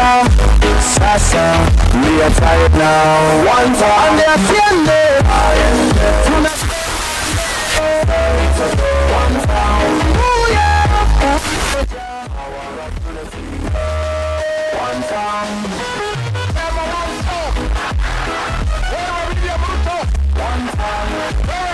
Sasa, we are tired now. One time, one town. Ooh, yeah. One town. One town.